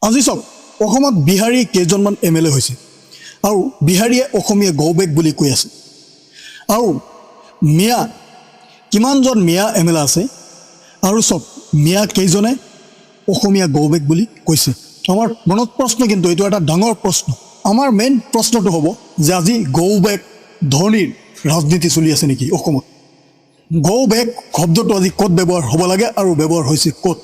আজি চাওক অসমত বিহাৰী কেইজনমান MLA হৈছে আৰু বিহাৰীয়ে অসমীয়া গৌবেক বুলি কৈ আছে আৰু মিয়া কিমানজন মিয়া MLA আছে আৰু চব মিয়া কেইজনে অসমীয়া গৌবেক বুলি কৈছে। আমাৰ মনত প্ৰশ্ন, কিন্তু এইটো এটা ডাঙৰ প্ৰশ্ন। আমাৰ মেইন প্ৰশ্নটো হ'ব যে আজি গৌবেক ধনীৰ ৰাজনীতি চলি আছে নেকি অসমত? গৌবেক শব্দটো আজি ক'ত ব্যৱহাৰ হ'ব লাগে আৰু ব্যৱহাৰ হৈছে ক'ত?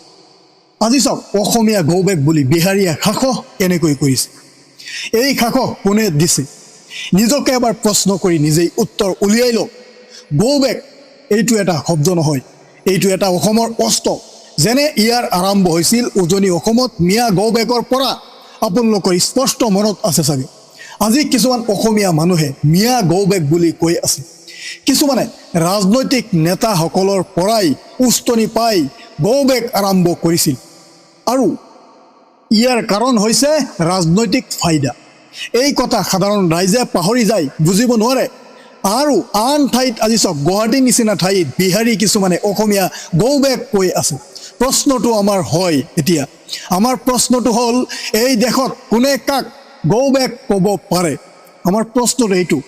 আজি চাওক অসমীয়া গৌবেক বুলি বিহাৰীয়ে শাসক কেনেকৈ কৰিছে, এই শাসক কোনে দিছে? নিজকে এবাৰ প্ৰশ্ন কৰি নিজেই উত্তৰ উলিয়াই লওক। গৌবেক এইটো এটা শব্দ নহয়, এইটো এটা অসমৰ অস্ত্ৰ। যেনে ইয়াৰ আৰম্ভ হৈছিল উজনি অসমত মিয়া গৌবেকৰ পৰা। আপোনালোকৰ স্পষ্ট মনত আছে চাগে। আজি কিছুমান অসমীয়া মানুহে মিয়া গৌবেক বুলি কৈ আছে। কিছুমানে ৰাজনৈতিক নেতাসকলৰ পৰাই উস্তনি পাই গৌবেক আৰম্ভ কৰিছিল আৰু ইয়াৰ কাৰণ হৈছে ৰাজনৈতিক ফাইদা। এই কথা সাধাৰণ ৰাইজে পাহৰি যায়, বুজিব নোৱাৰে। আৰু আন ঠাইত আজি চাওক গুৱাহাটীৰ নিচিনা ঠাইত বিহাৰী কিছুমানে অসমীয়া গৌবেক কৈ আছে। প্ৰশ্নটো আমাৰ হয় এতিয়া, আমাৰ প্ৰশ্নটো হ'ল এই দেশত কোনে কাক গৌবেক ক'ব পাৰে? আমাৰ প্ৰশ্নটো এইটো।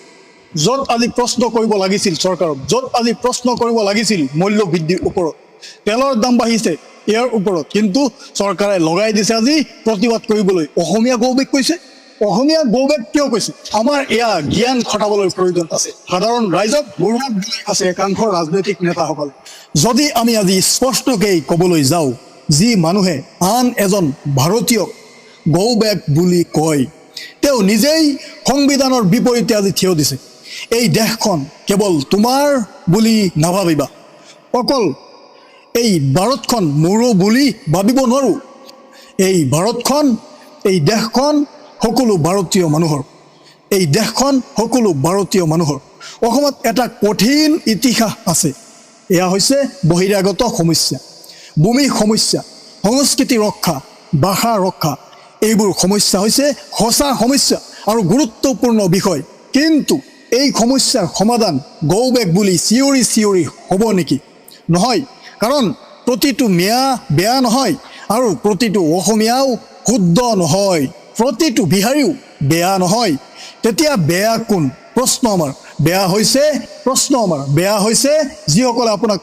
য'ত আজি প্ৰশ্ন কৰিব লাগিছিল চৰকাৰক, য'ত আজি প্ৰশ্ন কৰিব লাগিছিল মূল্য বৃদ্ধিৰ ওপৰত, তেলৰ দাম বাঢ়িছে ইয়াৰ ওপৰত, কিন্তু চৰকাৰে লগাই দিছে আজি প্ৰতিবাদ কৰিবলৈ অসমীয়া গৌবেক কৈছে। অসমীয়া গৌবেক কিয় কৈছে? আমাৰ এয়া জ্ঞান খটাবলৈ প্ৰয়োজন আছে। সাধাৰণ ৰাইজক গৌৰৱ দিবলৈ আছে একাংশ ৰাজনৈতিক নেতাসকলে। যদি আমি আজি স্পষ্টকৈ ক'বলৈ যাওঁ, যি মানুহে আন এজন ভাৰতীয়ক গৌবেক বুলি কয়, তেওঁ নিজেই সংবিধানৰ বিপৰীতে আজি থিয় দিছে। এই দেশখন কেৱল তোমাৰ বুলি নাভাবিবা, অকল এই ভাৰতখন মোৰো বুলি ভাবিব নোৱাৰোঁ। এই ভাৰতখন, এই দেশখন সকলো ভাৰতীয় মানুহৰ, এই দেশখন সকলো ভাৰতীয় মানুহৰ। অসমত এটা কঠিন ইতিহাস আছে, এয়া হৈছে বহিৰাগত সমস্যা, ভূমি সমস্যা, সংস্কৃতি ৰক্ষা, ভাষা ৰক্ষা। এইবোৰ সমস্যা হৈছে সঁচা সমস্যা আৰু গুৰুত্বপূৰ্ণ বিষয়। কিন্তু এই সমস্যাৰ সমাধান গৌবেক বুলি চিঞৰি চিঞৰি হ'ব নেকি? নহয়, কাৰণ প্ৰতিটো মিয়া বেয়া নহয় আৰু প্ৰতিটো অসমীয়াও শুদ্ধ নহয়, প্ৰতিটো বিহাৰীও বেয়া নহয়। তেতিয়া বেয়া কোন? প্ৰশ্ন আমাৰ বেয়া হৈছে, প্ৰশ্ন আমাৰ বেয়া হৈছে যিসকলে আপোনাক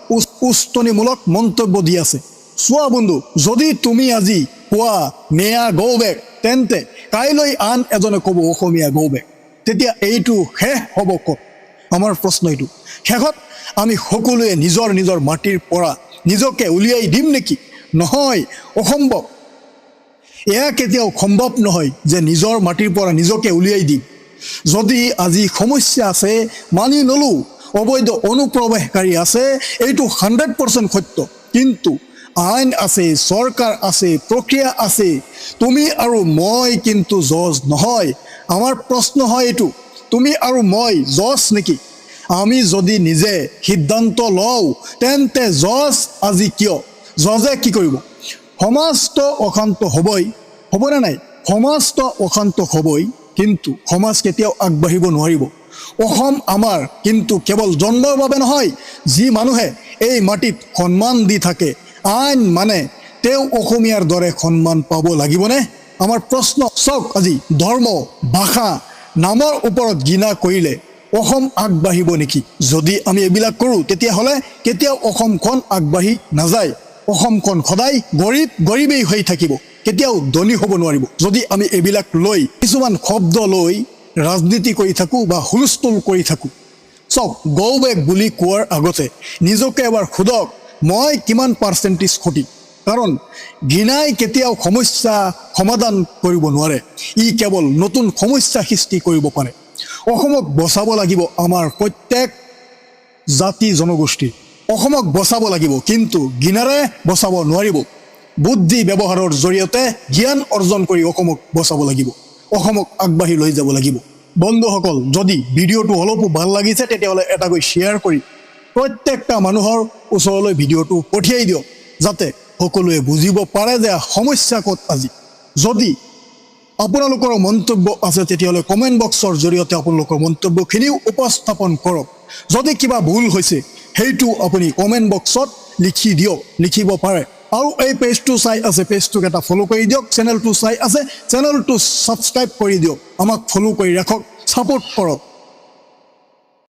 উস্তনিমূলক মন্তব্য দি আছে। চোৱা বন্ধু, যদি তুমি আজি কোৱা মিয়া গৌবেক, তেন্তে কাইলৈ আন এজনে ক'ব অসমীয়া গৌবেক। তেতিয়া এইটো শেষ হ'ব ক'ত? আমাৰ প্ৰশ্ন এইটো। শেষত আমি সকলোৱে নিজৰ নিজৰ মাটিৰ পৰা নিজকে উলিয়াই দিম নেকি? নহয়, অসম্ভৱ। এয়া কেতিয়াও সম্ভৱ নহয় যে নিজৰ মাটিৰ পৰা নিজকে উলিয়াই দিম। যদি আজি সমস্যা আছে মানি নলোঁ, অবৈধ অনুপ্ৰৱেশকাৰী আছে, এইটো 100% সত্য, কিন্তু আইন আছে, চৰকাৰ আছে, প্ৰক্ৰিয়া আছে। তুমি আৰু মই কিন্তু জজ নহয়। আমাৰ প্ৰশ্ন হয় এইটো, তুমি আৰু মই জজ নেকি? আমি যদি নিজে সিদ্ধান্ত লওঁ, তেন্তে জজ আজি কিয়? জজে কি কৰিব? সমাজটো অশান্ত হ'বই, হ'বনে নাই? সমাজটো অশান্ত হ'বই, কিন্তু সমাজ কেতিয়াও আগবাঢ়িব নোৱাৰিব। অসম আমাৰ, কিন্তু কেৱল জন্মৰ বাবে নহয়। যি মানুহে এই মাটিত সন্মান দি থাকে, আইন মানে, তেওঁ অসমীয়াৰ দৰে সন্মান পাব লাগিবনে? আমাৰ প্ৰশ্ন। চাওক আজি ধৰ্ম, ভাষা, নামৰ ওপৰত ঘৃণা কৰিলে অসম আগবাঢ়িব নেকি? যদি আমি এইবিলাক কৰোঁ, তেতিয়াহ'লে কেতিয়াও অসমখন আগবাঢ়ি নাযায়। অসমখন সদায় গৰীব গৰীবেই হৈ থাকিব, কেতিয়াও ধনী হ'ব নোৱাৰিব। যদি আমি এইবিলাক লৈ কিছুমান শব্দ লৈ ৰাজনীতি কৰি থাকোঁ বা হুলস্থুল কৰি থাকোঁ। চাওক, গৌবেক বুলি কোৱাৰ আগতে নিজকে এবাৰ সোধক, মই কিমান পাৰ্চেণ্টেজ সঠিক? কাৰণ ঘৃণাই কেতিয়াও সমস্যা সমাধান কৰিব নোৱাৰে, ই কেৱল নতুন সমস্যা সৃষ্টি কৰিব পাৰে। অসমক বচাব লাগিব আমাৰ প্ৰত্যেক জাতি জনগোষ্ঠী। অসমক বচাব লাগিব, কিন্তু ঘৃণাৰে বচাব নোৱাৰিব। বুদ্ধি ব্যৱহাৰৰ জৰিয়তে জ্ঞান অৰ্জন কৰি অসমক বচাব লাগিব, অসমক আগবাঢ়ি লৈ যাব লাগিব। বন্ধুসকল, যদি ভিডিঅ'টো অলপো ভাল লাগিছে, তেতিয়াহ'লে এটাকৈ শ্বেয়াৰ কৰি প্ৰত্যেকটা মানুহৰ ওচৰলৈ ভিডিঅ'টো পঠিয়াই দিয়ক, যাতে সকলোৱে বুজিব পাৰে যে সমস্যা ক'ত আজি। যদি আপোনালোকৰ মন্তব্য আছে, তেতিয়াহ'লে কমেণ্ট বক্সৰ জৰিয়তে আপোনালোকৰ মন্তব্যখিনিও উপস্থাপন কৰক। যদি কিবা ভুল হৈছে, সেইটো আপুনি কমেণ্ট বক্সত লিখি দিয়ক, লিখিব পাৰে। আৰু এই পেজটো চাই আছে পেজটোক এটা ফ'ল' কৰি দিয়ক, চেনেলটো চাই আছে চেনেলটো ছাবস্ক্ৰাইব কৰি দিয়ক, আমাক ফ'ল' কৰি ৰাখক, ছাপোৰ্ট কৰক।